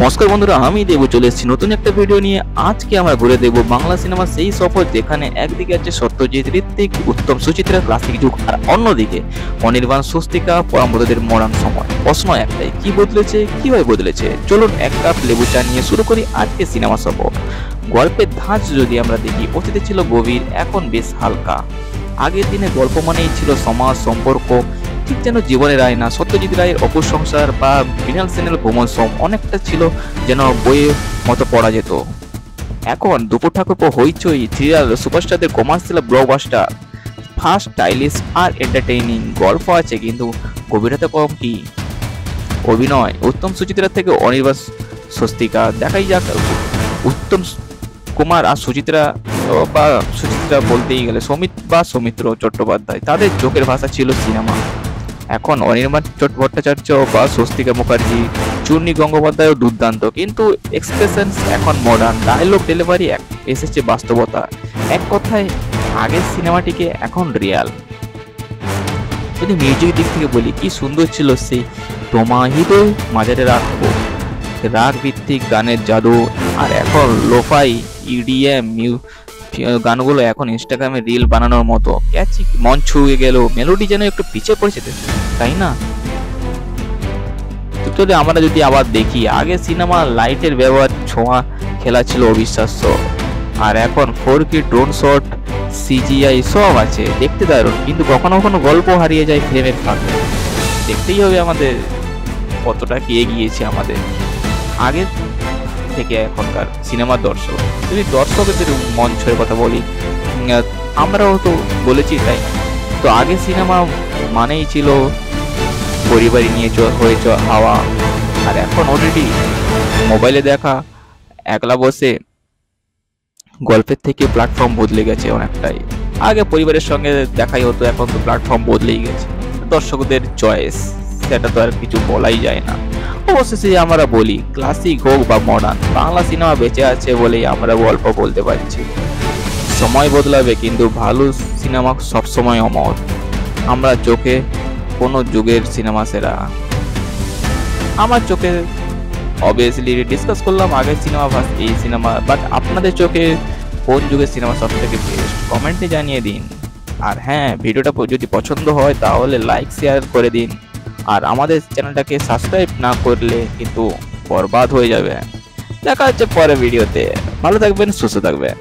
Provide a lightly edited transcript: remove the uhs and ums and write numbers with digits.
নমস্কার বন্ধুরা, আমি দেব চলে এসেছি নতুন একটা ভিডিও নিয়ে। আজকে আমরা ঘুরে দেখব বাংলা সিনেমা সেই সফর যেখানে একদিকে আছে সত্যজিৎ, ঋত্বিক, উত্তম সুচিত্রা ক্লাসিক যুগ, আর অন্যদিকে অনির্বাণ, স্বস্তিকা, পরামর্শদের মডার্ন সময়। প্রশ্ন একটাই, কি বদলেছে, কিভাবে বদলেছে? চলুন এক কাপ লেবু চা নিয়ে শুরু করি আজকে সিনেমা সফর। গল্পের ধাঁচ যদি আমরা দেখি, অতীতে ছিল গভীর, এখন বেশ হালকা। আগের দিনে গল্প মানেই ছিল সমাজ, সম্পর্ক, ঠিক যেন জীবনের আয়না। সত্যজিৎ রায়ের অপুর সংসার বা মৃণাল সেনের ভ্রমণ সোম অনেকটা ছিল যেন বইয়ের মতো পড়া যেত। এখন দুপুর ঠাকুর হইচই, সিরিয়াল, সুপারস্টারদের কমার্শিয়াল ব্লকবাস্টার, ফাস্ট, স্টাইলিশ আর এন্টারটেইনিং। গল্প আছে কিন্তু গভীরতা কম। কি অভিনয়! উত্তম সুচিত্রা থেকে অনির্বাণ, স্বস্তিকা। দেখাই যাক উত্তম কুমার আর সুচিত্রা, বা সুচিত্রা বলতেই গেলে সৌমিত্র চট্টোপাধ্যায়, তাদের চোখের ভাষা ছিল সিনেমা। এখন অনির্বাণ ভট্টাচার্য বা স্বস্তিকা মুখার্জি, চূর্ণী গঙ্গোপাধ্যায়ও দুর্দান্ত, কিন্তু এক্সপ্রেশন এখন মডার্ন, ডায়লগ ডেলিভারি এসেছে বাস্তবতা। এক কথায় আগের সিনেমাটিকে এখন রিয়াল। যদি মিউজিক দিক থেকে বলি, কি সুন্দর ছিল সেই তোমা হৃদয় মাঝারে রাখবো, রাগ ভিত্তিক গানের জাদু। আর এখন লোফাই, ইডিএম গানগুলো এখন ইনস্টাগ্রামে রিল বানানোর মতো ক্যাচি, মন ছুঁয়ে গেল। মেলোডি যেন একটু পিছিয়ে পড়েছে, তাই না? যদি আমরা আবার দেখি, আগে সিনেমা লাইটের ব্যবহার, ছোঁয়া খেলা ছিল অবিশ্বাস্য। আর এখন 4K ড্রোন শট, সিজিআই সব আছে, দেখতে দারুণ, কিন্তু কখনো কখনো গল্প হারিয়ে যায় ফ্রেমের ফাঁকে। দেখতেই হবে আমাদের কতটা কি এগিয়েছে আমাদের আগের থেকে এখনকার সিনেমার দর্শক। যদি দর্শকদের মন ছুঁয়ে কথা বলি, আমরাও তো বলেছি তাই। তো আগে সিনেমা মানেই ছিল পরিবারই নিয়ে হয়ে হাওয়া, আর এখন অলরেডি মোবাইলে দেখা, একলা বসে গল্পের থেকে প্ল্যাটফর্ম বদলে গেছে অনেকটাই। আগে পরিবারের সঙ্গে দেখাই হতো, এখন তো প্ল্যাটফর্ম বদলেই গেছে। দর্শকদের চয়েস, সেটা তো আর কিছু বলাই যায় না। অবশেষে আমরা বলি, ক্লাসিক হোক বা মডার্ন, বাংলা সিনেমা বেঁচে আছে বলেই আমরা গল্প বলতে পারছি। সময় বদলাবে, কিন্তু ভালো সিনেমা সবসময় অমর। আমরা চোখে কোনো যুগের সিনেমা সেরা। আমার চোখে অবভিয়াসলি ডিসকাস করলাম আগের সিনেমা ভার্স এই সিনেমা, বাট আপনাদের চোখে কোন যুগের সিনেমা সব থেকে বেস্ট কমেন্টে জানিয়ে দিন। আর হ্যাঁ, ভিডিওটা যদি পছন্দ হয় তাহলে লাইক শেয়ার করে দিন। আর আমাদের চ্যানেলটাকে সাবস্ক্রাইব না করলে কিন্তু বরবাদ হয়ে যাবে। দেখা হচ্ছে পরের ভিডিওতে। ভালো থাকবেন, সুস্থ থাকবেন।